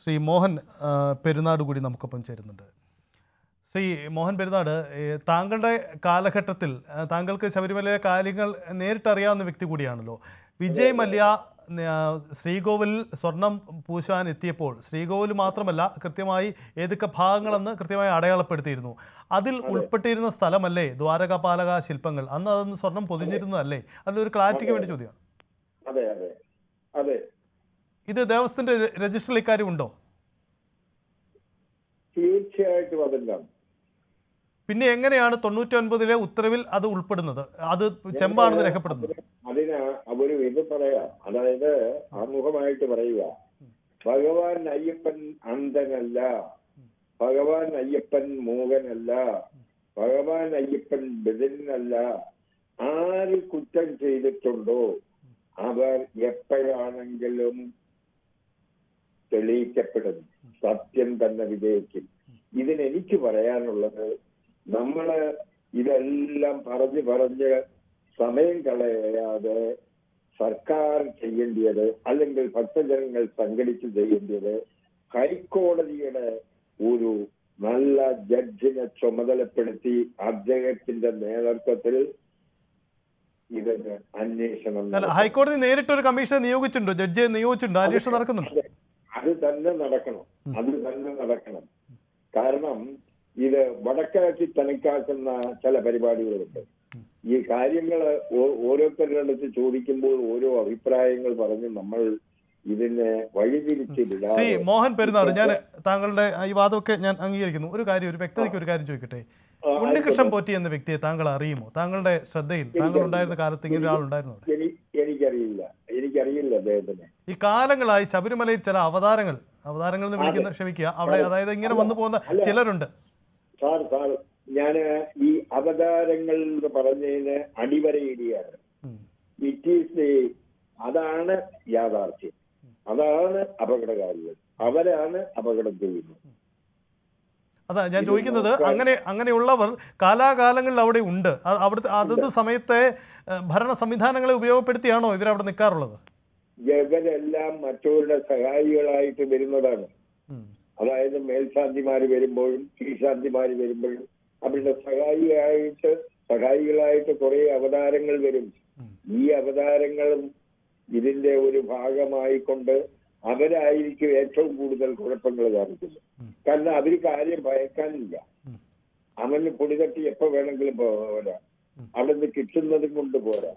ശ്രീ മോഹൻ പെരുന്നാട് കൂടി നമുക്കൊപ്പം ചേരുന്നുണ്ട്. ശ്രീ മോഹൻ പെരുന്നാട്, താങ്കളുടെ കാലഘട്ടത്തിൽ താങ്കൾക്ക് ശബരിമലയിലെ കാര്യങ്ങൾ നേരിട്ടറിയാവുന്ന വ്യക്തി കൂടിയാണല്ലോ. വിജയ് മല്യ ശ്രീകോവിലിൽ സ്വർണം പൂശാൻ എത്തിയപ്പോൾ ശ്രീകോവിൽ മാത്രമല്ല, കൃത്യമായി ഏതൊക്കെ ഭാഗങ്ങളെന്ന് കൃത്യമായി അടയാളപ്പെടുത്തിയിരുന്നു. അതിൽ ഉൾപ്പെട്ടിരുന്ന സ്ഥലമല്ലേ ദ്വാരകാപാലക ശില്പങ്ങൾ? അന്ന് അതൊന്ന് സ്വർണം പൊതിഞ്ഞിരുന്നതല്ലേ? അതിലൊരു ക്ലാരിറ്റിക്ക് വേണ്ടി ചോദ്യമാണ്. ഇത് ദേവസ്വത്തിന്റെ രജിസ്റ്ററിൽ ഇക്കാര്യം ഉണ്ടോ? തീർച്ചയായിട്ടും അതെല്ലാം. പിന്നെ എങ്ങനെയാണ് 99-ലെ ഉത്തരവിൽ അത് ഉൾപ്പെടുന്നത്? അത് ചെമ്പാണെന്ന് രേഖപ്പെടുന്നത്. അതിന് ഒരു ഇത് പറയാം, അതായത് ആമുഖമായിട്ട് പറയുക, ഭഗവാൻ അയ്യപ്പൻ അന്ധനല്ല, ഭഗവാൻ അയ്യപ്പൻ മൂകനല്ല, ഭഗവാൻ അയ്യപ്പൻ ബദിരനല്ല. ആര് കുറ്റം ചെയ്തിട്ടുണ്ടോ അവർ എപ്പോഴാണെങ്കിലും തെളിയിക്കപ്പെടും, സത്യം തന്നെ വിജയിക്കും. ഇതിനെനിക്ക് പറയാനുള്ളത്, നമ്മള് ഇതെല്ലാം പറഞ്ഞ് സമയം കളയാതെ സർക്കാർ ചെയ്യേണ്ടത്, അല്ലെങ്കിൽ ഭക്തജനങ്ങൾ സംഘടിച്ച് ചെയ്യേണ്ടത്, ഹൈക്കോടതിയുടെ ഒരു നല്ല ജഡ്ജിനെ ചുമതലപ്പെടുത്തി അദ്ദേഹത്തിന്റെ നേതൃത്വത്തിൽ ഇതിന് അന്വേഷണം. ഹൈക്കോടതി നേരിട്ടൊരു കമ്മീഷനെ നിയോഗിച്ചിട്ടുണ്ടോ? ജഡ്ജിയെ നിയോഗിച്ചിട്ടുണ്ടോ? അന്വേഷണം നടക്കുന്നുണ്ട്. അത് തന്നെ നടക്കണം. കാരണം ഇത് വടക്കാക്കി തനിക്കാക്കുന്ന ചില പരിപാടികളുണ്ട്. ഈ കാര്യങ്ങൾ ഓരോരുത്തരുടെ അടുത്ത് ചോദിക്കുമ്പോൾ ഓരോ അഭിപ്രായങ്ങൾ പറഞ്ഞ് നമ്മൾ ഇതിനെ വഴിതിരിച്ച് വിടാം. ശ്രീ മോഹൻ പെരുന്നാട്, ഞാൻ താങ്കളുടെ ഈ വാദമൊക്കെ ഞാൻ അംഗീകരിക്കുന്നു. ഒരു വ്യക്തതയ്ക്ക് ഒരു കാര്യം ചോദിക്കട്ടെ. ഉണ്ണികൃഷ്ണൻ പോറ്റി എന്ന വ്യക്തിയെ താങ്കൾ അറിയുമോ? താങ്കളുടെ ശ്രദ്ധയിൽ താങ്കൾ ഉണ്ടായിരുന്ന കാലത്ത് ഇങ്ങനെ ഒരാളുണ്ടായിരുന്നു? എനിക്കറിയില്ല അദ്ദേഹത്തിന്. ഈ കാലങ്ങളായി ശബരിമലയിൽ ചില അവതാരങ്ങൾ എന്ന് വിളിക്കുന്ന, ക്ഷമിക്കുക, അവിടെ അതായത് ഇങ്ങനെ വന്നു പോകുന്ന ചിലരുണ്ട്. സാർ ഞാന് ഈ അവതാരങ്ങൾ എന്ന് പറഞ്ഞതിന് അടിവരയിടുകയാണ്. അതാണ് യാഥാർത്ഥ്യം, അതാണ് അപകടകാരികൾ, അവരാണ് അപകടം ചെയ്യുന്നത്. അതാ ഞാൻ ചോദിക്കുന്നത്, അങ്ങനെയുള്ളവർ കാലാകാലങ്ങളിൽ അവിടെ ഉണ്ട്. അവിടുത്തെ അതത് സമയത്തെ ഭരണ സംവിധാനങ്ങളെ ഉപയോഗപ്പെടുത്തിയാണോ ഇവരവിടെ നിൽക്കാറുള്ളത്? ഇവരെല്ലാം മറ്റവരുടെ സഹായികളായിട്ട് വരുന്നതാണ്. അതായത് മേൽശാന്തിമാര് വരുമ്പോഴും കീഴ്ശാന്തിമാര് വരുമ്പോഴും അവരുടെ സഹായികളായിട്ട് കുറെ അവതാരങ്ങൾ വരും. ഈ അവതാരങ്ങളും ഇതിന്റെ ഒരു ഭാഗമായിക്കൊണ്ട് അവരായിരിക്കും ഏറ്റവും കൂടുതൽ കുഴപ്പങ്ങൾ കാണിക്കുന്നത്. കാരണം അവര് കാര്യം ഭയക്കാനില്ല. അവന് പൊടിതട്ടി എപ്പോ വേണമെങ്കിലും പോരാ, അവിടുന്ന് കിട്ടുന്നതും കൊണ്ട് പോരാ.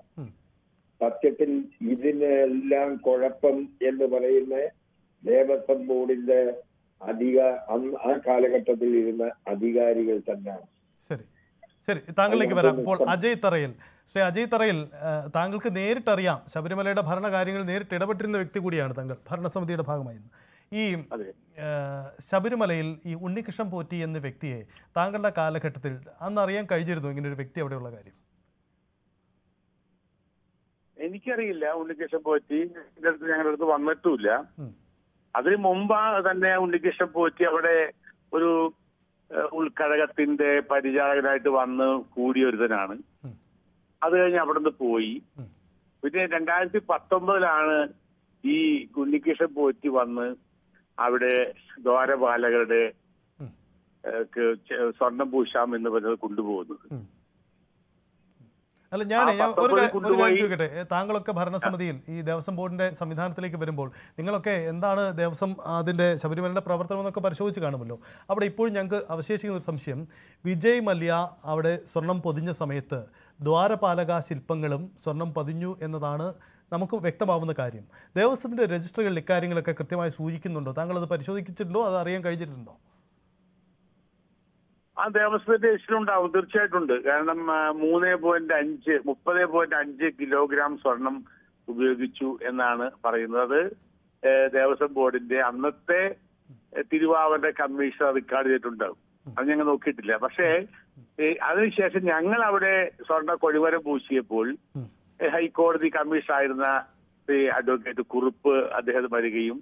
സത്യത്തിൽ ഇതിനെല്ലാം കുഴപ്പം എന്ന് പറയുന്ന ദേവസ്വം ബോർഡിന്റെ ആ കാലഘട്ടത്തിൽ ഇരുന്ന അധികാരികൾ തന്നെയാണ്. ശരി, താങ്കളിലേക്ക് വരാം. ഇപ്പോൾ ശ്രീ അജയ് തറയിൽ, താങ്കൾക്ക് നേരിട്ടറിയാം, ശബരിമലയുടെ ഭരണകാര്യങ്ങൾ നേരിട്ട് ഇടപെട്ടിരുന്ന വ്യക്തി കൂടിയാണ് താങ്കൾ, ഭരണസമിതിയുടെ ഭാഗമായി. ഈ ശബരിമലയിൽ ഈ ഉണ്ണികൃഷ്ണൻ പോറ്റി എന്ന വ്യക്തിയെ താങ്കളുടെ കാലഘട്ടത്തിൽ അന്ന് അറിയാൻ കഴിഞ്ഞിരുന്നു ഇങ്ങനെ ഒരു വ്യക്തി അവിടെയുള്ള കാര്യം? എനിക്കറിയില്ല. ഉണ്ണികൃഷ്ണൻ പോറ്റി ഞങ്ങളുടെ അടുത്ത് വന്നിട്ടുമില്ല. അതിന് മുമ്പ് തന്നെ ഉണ്ണികൃഷ്ണൻ പോറ്റി അവിടെ ഒരു ഉൾക്കഴകത്തിന്റെ പരിചാരകനായിട്ട് വന്ന് കൂടിയ ഒരുതനാണ്. അത് കഴിഞ്ഞ് അവിടെ നിന്ന് പോയി. പിന്നെ 2019 ഈ ഉണ്ണികൃഷ്ണൻ പോറ്റി വന്ന് അവിടെ ദ്വാരപാലകരുടെ സ്വർണം പൂശാം എന്ന് പറഞ്ഞത് കൊണ്ടുപോകുന്നത്. അല്ല, ഞാൻ ഒരു കാര്യം ചോദിക്കട്ടെ. താങ്കളൊക്കെ ഭരണസമിതിയിൽ ഈ ദേവസ്വം ബോർഡിന്റെ സംവിധാനത്തിലേക്ക് വരുമ്പോൾ നിങ്ങളൊക്കെ എന്താണ് ദേവസ്വം അതിന്റെ ശബരിമലയുടെ പ്രവർത്തനം എന്നൊക്കെ പരിശോധിച്ച് കാണുമല്ലോ. അവിടെ ഇപ്പോഴും ഞങ്ങൾക്ക് അവശേഷിക്കുന്ന ഒരു സംശയം, വിജയ് മല്യ അവിടെ സ്വർണം പൊതിഞ്ഞ സമയത്ത് ദ്വാരപാലക ശില്പങ്ങളും സ്വർണം പതിഞ്ഞു എന്നതാണ് നമുക്ക് വ്യക്തമാവുന്ന കാര്യം. ദേവസ്വത്തിന്റെ രജിസ്റ്ററുകളിൽ ഇക്കാര്യങ്ങളൊക്കെ കൃത്യമായി സൂചിക്കുന്നുണ്ടോ? താങ്കൾ അത് പരിശോധിച്ചിട്ടുണ്ടോ? അത് അറിയാൻ കഴിഞ്ഞിട്ടുണ്ടോ? ആ ദേവസ്വത്തിന്റെ രജിസ്റ്ററിലുണ്ടാവും, തീർച്ചയായിട്ടും ഉണ്ട്. കാരണം 30.5 കിലോഗ്രാം സ്വർണം ഉപയോഗിച്ചു എന്നാണ് പറയുന്നത്. ദേവസ്വം ബോർഡിന്റെ അന്നത്തെ തിരുവാഭരണ കമ്മീഷണർ റെക്കോർഡ് ചെയ്തിട്ടുണ്ടാവും. അത് ഞങ്ങൾ നോക്കിയിട്ടില്ല. പക്ഷേ അതിനുശേഷം ഞങ്ങൾ അവിടെ സ്വർണ്ണ കൊഴിവരം പൂശിയപ്പോൾ ഹൈക്കോടതി കമ്മീഷണർ ആയിരുന്ന അഡ്വക്കേറ്റ് കുറുപ്പ് അദ്ദേഹം വരികയും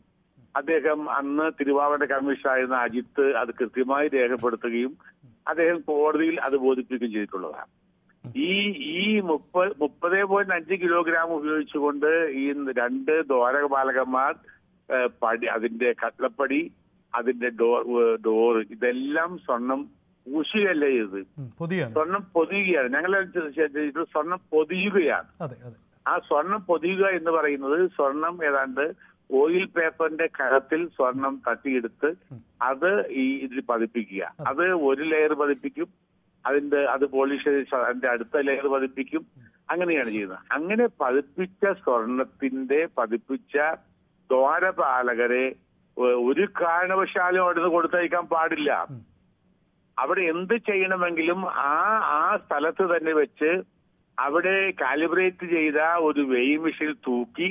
അദ്ദേഹം അന്ന് തിരുവാഭരണ കമ്മീഷണർ ആയിരുന്ന അജിത്ത് അത് കൃത്യമായി രേഖപ്പെടുത്തുകയും അദ്ദേഹം കോടതിയിൽ അത് ബോധിപ്പിക്കുകയും ചെയ്തിട്ടുള്ളതാണ്. ഈ 30.5 കിലോഗ്രാം ഉപയോഗിച്ചുകൊണ്ട് ഈ 2 ദ്വാരപാലകന്മാർ പടി, അതിന്റെ കട്ടളപ്പടി, അതിന്റെ ഡോർ ഇതെല്ലാം സ്വർണം പൂശുകയല്ല ചെയ്തത്, സ്വർണം പൊതിയുകയാണ്. ഞങ്ങൾ സ്വർണം പൊതിയുകയാണ്. ആ സ്വർണം പൊതിയുക എന്ന് പറയുന്നത് സ്വർണം ഏതാണ്ട് ഓയിൽ പേപ്പറിന്റെ കരത്തിൽ സ്വർണം തട്ടിയെടുത്ത് അത് ഇതിൽ പതിപ്പിക്കുക. അത് ഒരു ലെയർ പതിപ്പിക്കും, അത് പോളിഷ് അതിന്റെ അടുത്ത ലെയർ പതിപ്പിക്കും, അങ്ങനെയാണ് ചെയ്യുന്നത്. അങ്ങനെ പതിപ്പിച്ച ദ്വാരപാലകരെ ഒരു കാരണവശാലും അവിടുന്ന് കൊടുത്തയക്കാൻ പാടില്ല. അവിടെ എന്ത് ചെയ്യണമെങ്കിലും ആ സ്ഥലത്ത് തന്നെ വെച്ച് അവിടെ കാലിബ്രേറ്റ് ചെയ്ത ഒരു വെയിങ് മെഷീൻ തൂക്കി,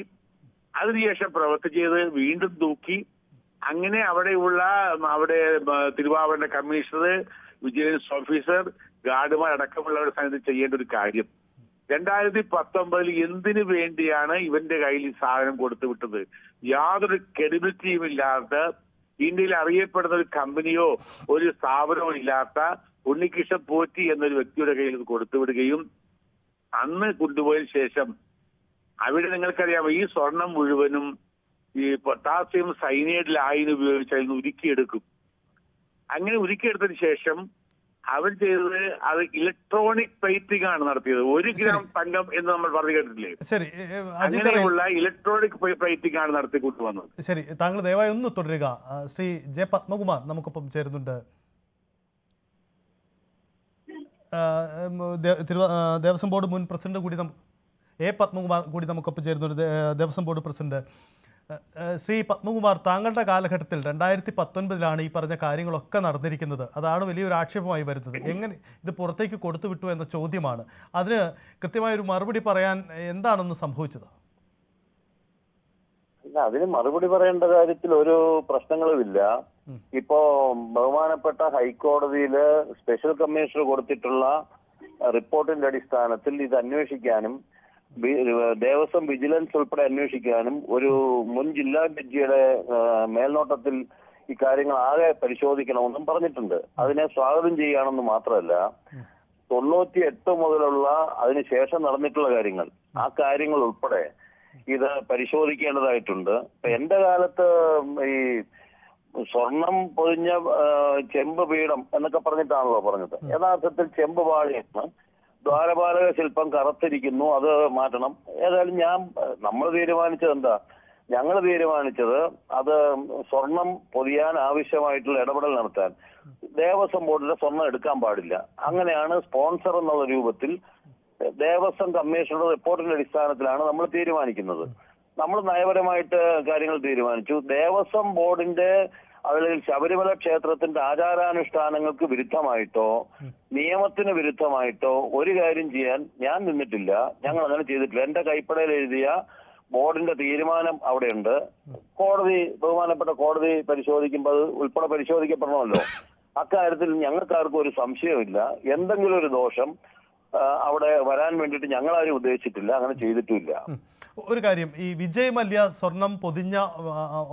അതിനുശേഷം പ്രവൃത്തി ചെയ്ത് വീണ്ടും തൂക്കി, അങ്ങനെ അവിടെ തിരുവാഭരണ കമ്മീഷണർ, വിജിലൻസ് ഓഫീസർ, ഗാർഡുമാർ അടക്കമുള്ളവരുടെ സ്ഥാനത്ത് ചെയ്യേണ്ട ഒരു കാര്യം. 2019 എന്തിനു വേണ്ടിയാണ് ഇവന്റെ കയ്യിൽ ഈ സാധനം കൊടുത്തു വിട്ടത്? യാതൊരു ക്രെഡിബിലിറ്റിയും ഇല്ലാത്ത, ഇന്ത്യയിൽ അറിയപ്പെടുന്ന ഒരു കമ്പനിയോ ഒരു സ്ഥാപനമോ ഇല്ലാത്ത ഉണ്ണികൃഷ്ണൻ പോറ്റി എന്നൊരു വ്യക്തിയുടെ കയ്യിൽ ഇത് കൊടുത്തുവിടുകയും അന്ന് കൊണ്ടുപോയതിനു ശേഷം അവിടെ നിങ്ങൾക്കറിയാം ഈ സ്വർണം മുഴുവനും ഈ പൊട്ടാസ്യം സൈനൈഡ് ലായനി ഉപയോഗിച്ച് അതിൽ നിന്ന് ഉരുക്കിയെടുക്കും. അങ്ങനെ ഉരുക്കിയെടുത്തതിന് ശേഷം അവർ ചെയ്തത് അത് ഇലക്ട്രോണിക് പ്ലേറ്റിംഗ് ആണ് നടത്തിയത്. 1 ഗ്രാം തങ്കം എന്ന് നമ്മൾ പറഞ്ഞു കേട്ടിട്ടില്ലേ? അങ്ങനെയുള്ള ഇലക്ട്രോണിക് പ്ലേറ്റിംഗ് ആണ് നടത്തി കൊണ്ടുവന്നത്. ശരി, താങ്കൾ ദയവായി ഒന്ന് തുടരുക. ശ്രീ ജെ പത്മകുമാർ നമുക്കൊപ്പം ചേരുന്നുണ്ട്. ദേവസ്വം ബോർഡ് മുൻ പ്രസിഡന്റ് കൂടി എ പത്മകുമാർ കൂടി നമുക്കൊപ്പം ചേരുന്നുണ്ട്, ദേവസ്വം ബോർഡ് പ്രസിഡന്റ്. ശ്രീ പത്മകുമാർ, താങ്കളുടെ കാലഘട്ടത്തിൽ 2019 ഈ പറഞ്ഞ കാര്യങ്ങളൊക്കെ നടന്നിരിക്കുന്നത്. അതാണ് വലിയൊരു ആക്ഷേപമായി വരുന്നത്. എങ്ങനെ ഇത് പുറത്തേക്ക് കൊടുത്തുവിട്ടു എന്ന ചോദ്യമാണ്. അതിന് കൃത്യമായൊരു മറുപടി പറയാൻ എന്താണെന്ന് സംഭവിച്ചത്? അതിന് മറുപടി പറയേണ്ട കാര്യത്തിൽ ഒരു പ്രശ്നങ്ങളുമില്ല. ഇപ്പോ ബഹുമാനപ്പെട്ട ഹൈക്കോടതിയില് സ്പെഷ്യൽ കമ്മീഷണർ കൊടുത്തിട്ടുള്ള റിപ്പോർട്ടിന്റെ അടിസ്ഥാനത്തിൽ ഇത് അന്വേഷിക്കാനും ദേവസ്വം വിജിലൻസ് ഉൾപ്പെടെ അന്വേഷിക്കാനും ഒരു മുൻ ജില്ലാ ജഡ്ജിയുടെ മേൽനോട്ടത്തിൽ ഈ കാര്യങ്ങൾ ആകെ പരിശോധിക്കണമെന്നും പറഞ്ഞിട്ടുണ്ട്. അതിനെ സ്വാഗതം ചെയ്യുകയാണെന്ന് മാത്രമല്ല, 98 മുതലുള്ള അതിനുശേഷം നടന്നിട്ടുള്ള കാര്യങ്ങൾ, ആ കാര്യങ്ങൾ ഉൾപ്പെടെ ഇത് പരിശോധിക്കേണ്ടതായിട്ടുണ്ട്. ഇപ്പൊ എന്റെ കാലത്ത് ഈ സ്വർണം പൊതിഞ്ഞ ചെമ്പ് പീഠം എന്നൊക്കെ പറഞ്ഞിട്ടാണല്ലോ പറഞ്ഞത്. യഥാർത്ഥത്തിൽ ചെമ്പ് പാളിയാണ്. ദ്വാരപാലക ശില്പം കറുത്തിരിക്കുന്നു, അത് മാറ്റണം. ഏതായാലും നമ്മൾ തീരുമാനിച്ചത് എന്താ? ഞങ്ങൾ തീരുമാനിച്ചത് അത് സ്വർണം പൊതിയാൻ ആവശ്യമായിട്ടുള്ള ഇടപെടൽ നടത്താൻ ദേവസ്വം ബോർഡിന്റെ സ്വർണം എടുക്കാൻ പാടില്ല. അങ്ങനെയാണ് സ്പോൺസർ എന്നുള്ള രൂപത്തിൽ ദേവസ്വം കമ്മീഷണറുടെ റിപ്പോർട്ടിന്റെ അടിസ്ഥാനത്തിലാണ് നമ്മൾ തീരുമാനിക്കുന്നത്. നമ്മൾ നയപരമായിട്ട് കാര്യങ്ങൾ തീരുമാനിച്ചു. ദേവസ്വം ബോർഡിന്റെ അല്ലെങ്കിൽ ശബരിമല ക്ഷേത്രത്തിന്റെ ആചാരാനുഷ്ഠാനങ്ങൾക്ക് വിരുദ്ധമായിട്ടോ നിയമത്തിന് വിരുദ്ധമായിട്ടോ ഒരു കാര്യം ചെയ്യാൻ ഞാൻ നിന്നിട്ടില്ല. ഞങ്ങൾ അങ്ങനെ ചെയ്തിട്ടില്ല. എന്റെ കൈപ്പടയിൽ എഴുതിയ ബോർഡിന്റെ തീരുമാനം അവിടെയുണ്ട്. ബഹുമാനപ്പെട്ട കോടതി പരിശോധിക്കുമ്പോൾ അത് ഉൾപ്പെടെ പരിശോധിക്കപ്പെടണമല്ലോ. അക്കാര്യത്തിൽ ഞങ്ങൾക്കാർക്കും ഒരു സംശയമില്ല. എന്തെങ്കിലും ഒരു ദോഷം അവിടെ വരാൻ വേണ്ടിയിട്ട് ഞങ്ങളാരും ഉദ്ദേശിച്ചിട്ടില്ല, അങ്ങനെ ചെയ്തിട്ടുമില്ല. ഒരു കാര്യം, ഈ വിജയ് മല്യ സ്വർണം പൊതിഞ്ഞ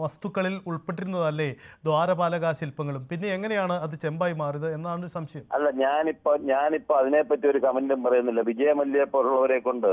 വസ്തുക്കളിൽ ഉൾപ്പെട്ടിരുന്നതല്ലേ ദ്വാരപാലക ശില്പങ്ങളും? പിന്നെ എങ്ങനെയാണ് അത് ചെമ്പായി മാറിയത് എന്നാണ് സംശയം. അല്ല, ഞാനിപ്പോ അതിനെപ്പറ്റി ഒരു കമന്റും പറയുന്നില്ല. വിജയ മല്യ പോലുള്ളവരെ കൊണ്ട്